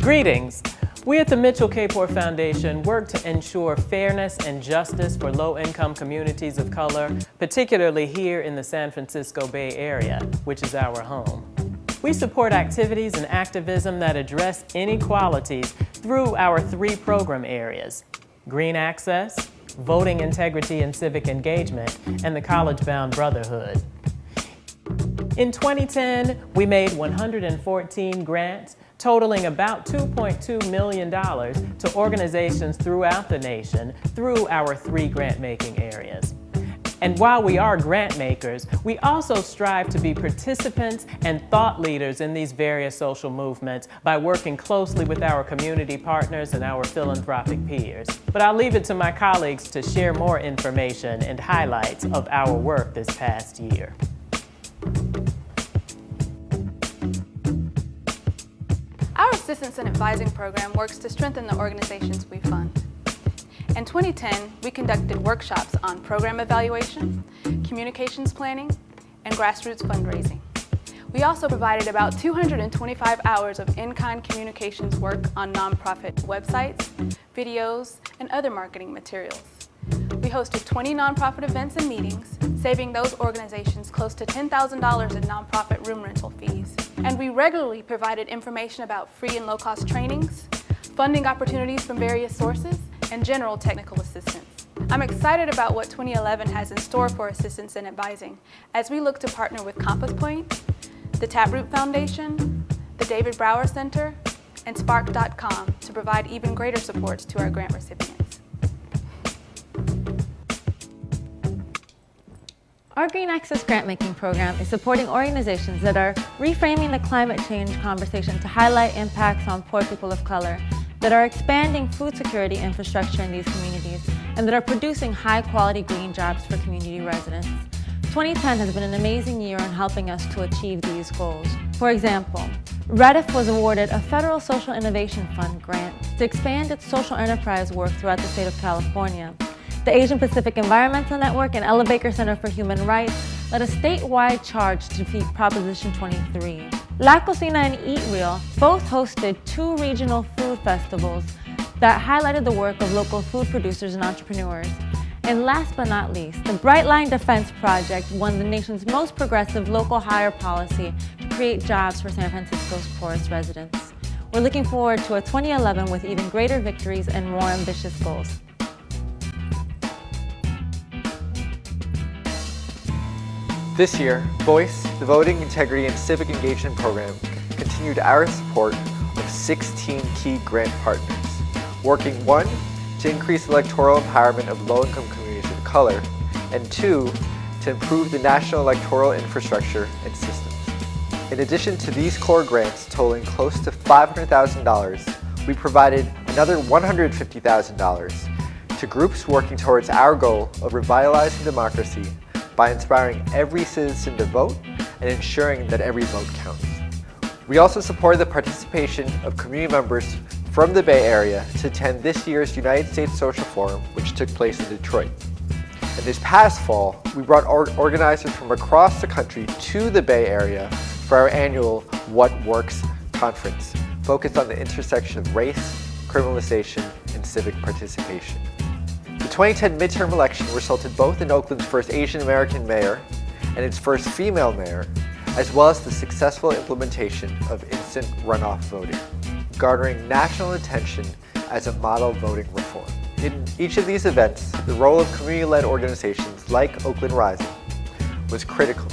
Greetings. We at the Mitchell Kapor Foundation work to ensure fairness and justice for low-income communities of color, particularly here in the San Francisco Bay Area, which is our home. We support activities and activism that address inequalities through our 3 program areas: Green Access, Voting Integrity and Civic Engagement, and the College-Bound Brotherhood. In 2010, we made 114 grants totaling about $2.2 million to organizations throughout the nation through our 3 grant-making areas. And while we are grant makers, we also strive to be participants and thought leaders in these various social movements by working closely with our community partners and our philanthropic peers. But I'll leave it to my colleagues to share more information and highlights of our work this past year. Our Assistance and Advising program works to strengthen the organizations we fund. In 2010, we conducted workshops on program evaluation, communications planning, and grassroots fundraising. We also provided about 225 hours of in-kind communications work on nonprofit websites, videos, and other marketing materials. We hosted 20 nonprofit events and meetings, saving those organizations close to $10,000 in nonprofit room rental fees. And we regularly provided information about free and low-cost trainings, funding opportunities from various sources, and general technical assistance. I'm excited about what 2011 has in store for assistance and advising as we look to partner with Compass Point, the Taproot Foundation, the David Brower Center, and Spark.com to provide even greater supports to our grant recipients. Our Green Access grant-making program is supporting organizations that are reframing the climate change conversation to highlight impacts on poor people of color, that are expanding food security infrastructure in these communities, and that are producing high-quality green jobs for community residents. 2010 has been an amazing year in helping us to achieve these goals. For example, REDIF was awarded a Federal Social Innovation Fund grant to expand its social enterprise work throughout the state of California. The Asian Pacific Environmental Network and Ella Baker Center for Human Rights led a statewide charge to defeat Proposition 23. La Cocina and Eat Real both hosted 2 regional food festivals that highlighted the work of local food producers and entrepreneurs. And last but not least, the Bright Line Defense Project won the nation's most progressive local hire policy to create jobs for San Francisco's poorest residents. We're looking forward to a 2011 with even greater victories and more ambitious goals. This year, VOICE, the Voting Integrity and Civic Engagement Program, continued our support of 16 key grant partners, working 1, to increase electoral empowerment of low-income communities of color, and 2, to improve the national electoral infrastructure and systems. In addition to these core grants totaling close to $500,000, we provided another $150,000 to groups working towards our goal of revitalizing democracy by inspiring every citizen to vote and ensuring that every vote counts. We also supported the participation of community members from the Bay Area to attend this year's United States Social Forum, which took place in Detroit. And this past fall, we brought organizers from across the country to the Bay Area for our annual What Works conference, focused on the intersection of race, criminalization, and civic participation. The 2010 midterm election resulted both in Oakland's first Asian American mayor and its first female mayor, as well as the successful implementation of instant runoff voting, garnering national attention as a model voting reform. In each of these events, the role of community-led organizations like Oakland Rising was critical.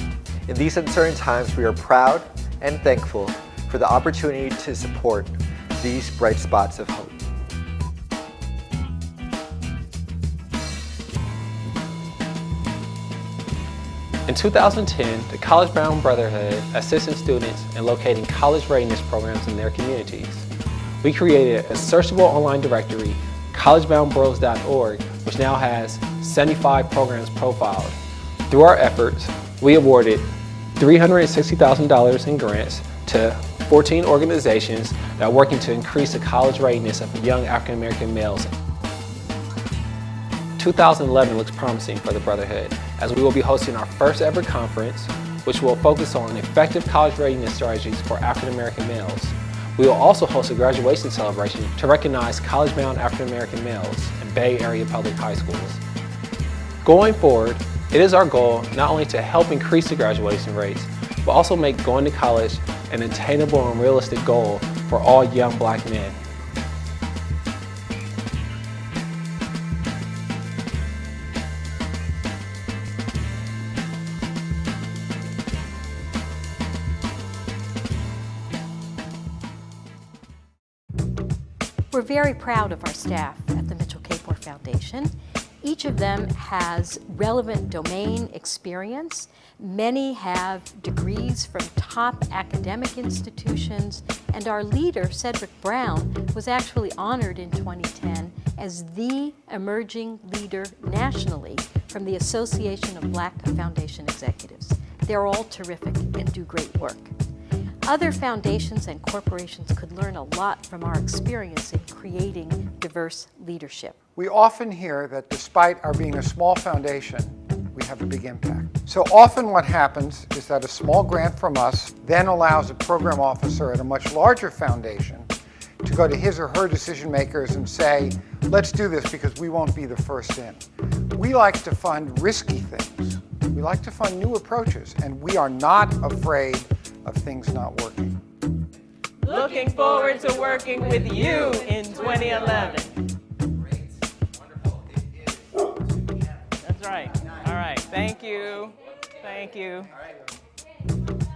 In these uncertain times, we are proud and thankful for the opportunity to support these bright spots of hope. In 2010, the College-Bound Brotherhood assisted students in locating college readiness programs in their communities. We created a searchable online directory, collegeboundbros.org, which now has 75 programs profiled. Through our efforts, we awarded $360,000 in grants to 14 organizations that are working to increase the college readiness of young African American males. 2011 looks promising for the Brotherhood, as we will be hosting our first ever conference, which will focus on effective college readiness strategies for African American males. We will also host a graduation celebration to recognize college-bound African-American males in Bay Area public high schools. Going forward, it is our goal not only to help increase the graduation rates, but also make going to college an attainable and realistic goal for all young Black men. We're very proud of our staff at the Mitchell Kapor Foundation. Each of them has relevant domain experience. Many have degrees from top academic institutions, and our leader, Cedric Brown, was actually honored in 2010 as the emerging leader nationally from the Association of Black Foundation Executives. They're all terrific and do great work. Other foundations and corporations could learn a lot from our experience in creating diverse leadership. We often hear that despite our being a small foundation, we have a big impact. So often what happens is that a small grant from us then allows a program officer at a much larger foundation to go to his or her decision makers and say, let's do this because we won't be the first in. We like to fund risky things. We like to fund new approaches, and we are not afraid of things not working. Looking forward to working with you in 2011. Great. Wonderful. It is 2 p.m. That's right. All right. Thank you. Thank you. All right.